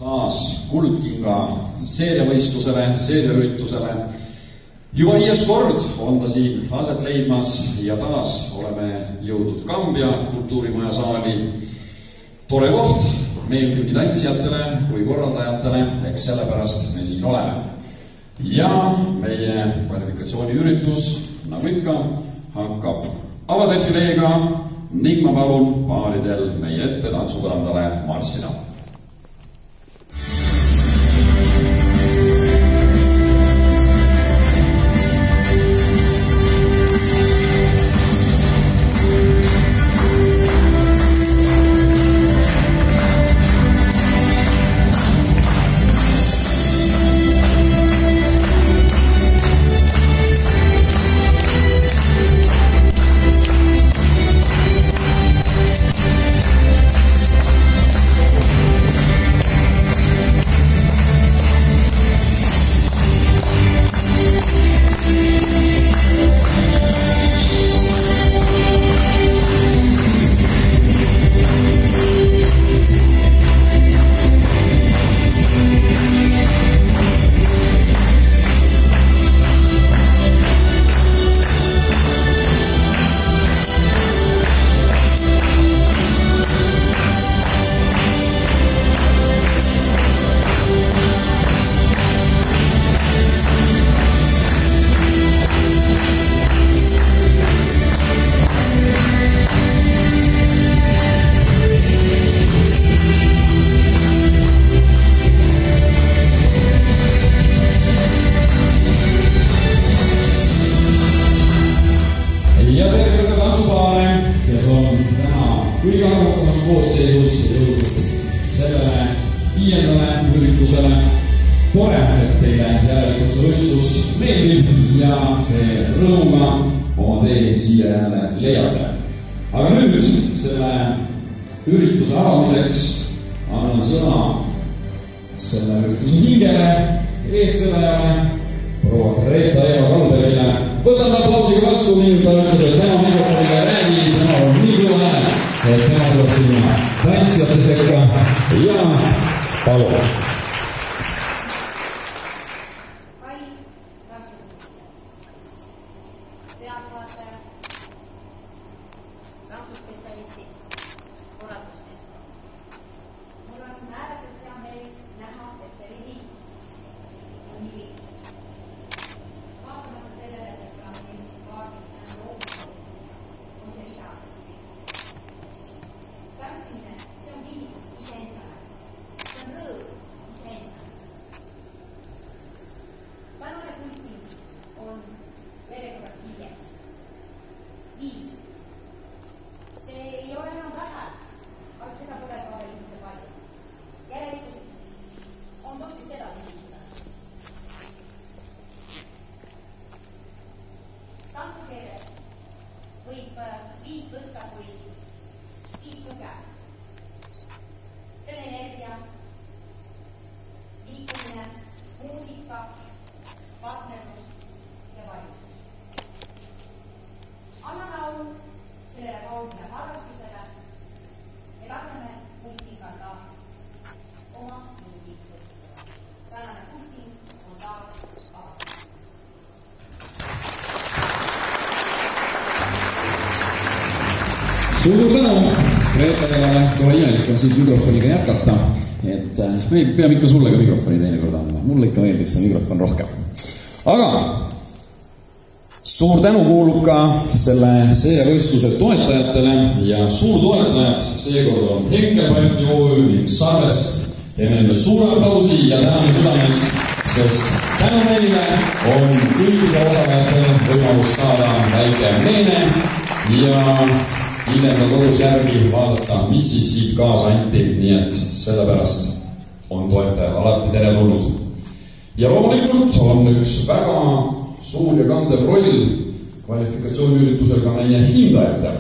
taas kuldkinga seeriavõistlusele, seeriaüritusele. Juba 5. kord on ta siin aset leidmas ja taas oleme jõudnud Kambja kultuurimaja saali. Tore koht meeldib nii tantsijatele kui korraldajatele, eks sellepärast me siin oleme. Ja meie kvalifikatsiooniüritus, nagu ikka, hakkab avadefileega ning ma palun paaridel meie ette tantsupõrandale marssida. Suur tänu, Reetele, kohe imelik on siis mikrofoniga jätkata, et me peame ikka sulle ka mikrofoni teinekord andma. Mulle ikka meeldiks see mikrofon rohkem. Aga suur tänu kuulub ka selle seeriavõistluse toetajatele ja suurtoetajad seekord on Henkelbalti OÜ ning Saarest. Teeme neile suure aplausi ja täname südamest, sest tänu neile on kõigile osalejatele võimalus saada väike meene ja hiljem ka kodus järgi vaadata, mis siis siit kaasa anti, nii et sellepärast on toetajad alati teretulnud. Ja loomulikult on üks väga suur ja kandev roll kvalifikatsiooniüritusel ka meie hindajatel.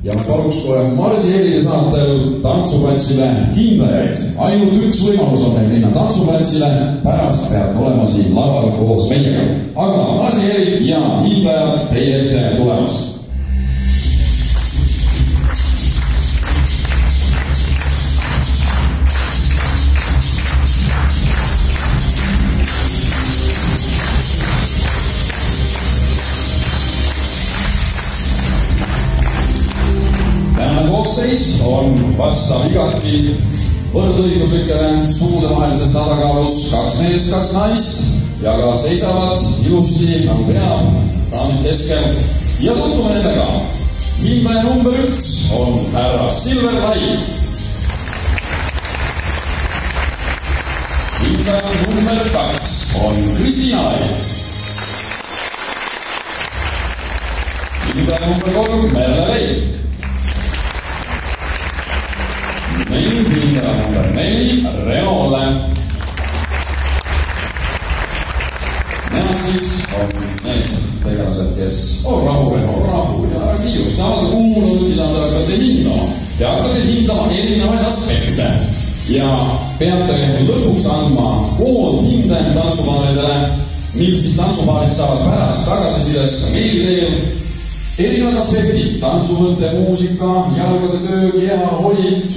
Ja me paluks kohe Marsi helide saatel tantsuplatsile hindajaid. Ainult üks võimalus on neil minna tantsuplatsile, pärast pead olema siin laval koos meiega. Aga Marsi helid ja hindajad teie ette tulemas. vastab igati võrdõiguslikele suudevahelises tasakaalus 2 meest, 2 naist ja ka seisavad ilusti nagu peab, daamid keskel. Ja tutvume nendega. Hindaja number 1 on härra Silver Lai. Hindaja number 2 on Kristiina Lai. Hindaja number 3 Merle Leid. Ning hindaja number 4 Renole. Nemad siis on need tegelased, kes on rahu ja kiirust. Te olete kuulnud, mida te hakkate hindama. Te hakkate hindama erinevaid aspekte ja peate lõpuks andma koondhinde tantsupaaridele, mil siis tantsupaarid saavad pärast tagasisides meili teel erinevad aspektid, tantsumõte, muusika, jalgade töö, keha, hoid,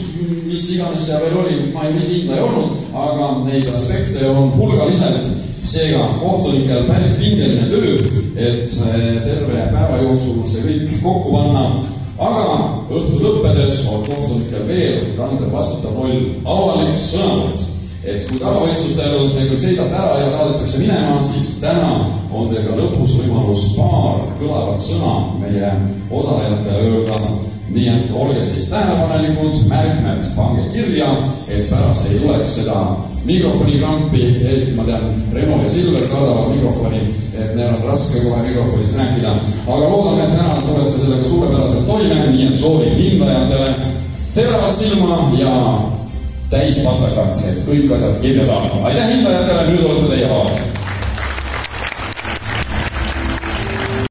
mis iganes seal veel oli, ma ei ise hinda ei olnud, aga neid aspekte on hulgaliselt. Seega kohtunikel päris pingeline töö, et terve päeva jooksul see kõik kokku panna. Aga õhtu lõppedes on kohtunikel veel kandev vastutav roll avalik sõnavõtt. Et kui tavavõistlustel te küll seisate ära ja saadetakse minema, siis täna on teil ka lõpus võimalus paar kõlavat sõna meie osalejatele öelda. Nii et olge siis tähelepanelikud, märkmed pange kirja, et pärast ei tuleks seda mikrofoni krampi, eriti ma tean, Remo ja Silver kardavad mikrofoni, et neil on raske kohe mikrofonis rääkida. Aga loodame, et täna tulete sellega suurepäraselt toime, nii et soovin hindajatele teravat silma ja täis pastakat, et kõik asjad kirja saavad. Aitäh hindajatele, nüüd olete teie vabad!